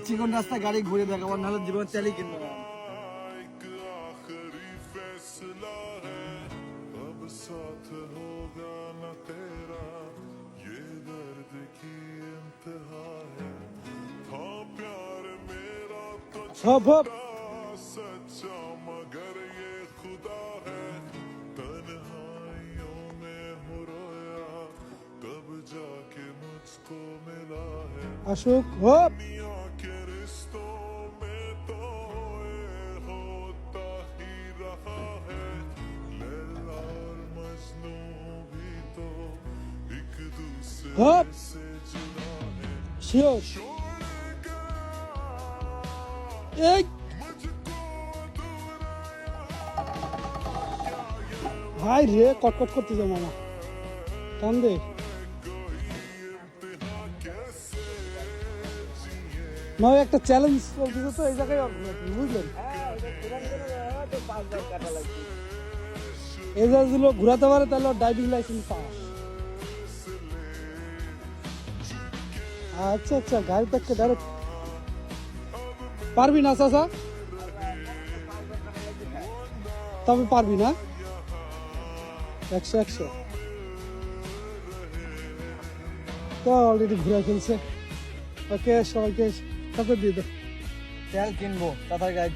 চিকন রাস্তা গাড়ি ঘুরে দেখাবো, নাহলে জীবন তেলই কিনবো না। হপ হপ আশুক হপ হপ শিওর এই ভাই রে কটকট করতে যাও মামা টান দে নয় একটা চ্যালেঞ্জ চলতেছে তো এই জায়গায় বুঝলেন এই জায়গাগুলো ঘুরাতে পারে তাহলে ড্রাইভিং লাইসেন্স পাস। আচ্ছা আচ্ছা গাড়ি থেকে ডাইরেক্ট পারবি না চাচা তবে পারবি না 100 তো অলরেডি ঘুরে ফেলছে। ওকে সবাইকে সাথে দিয়ে দে তেল কিনবো তাড়াতাড়ি গাড়ি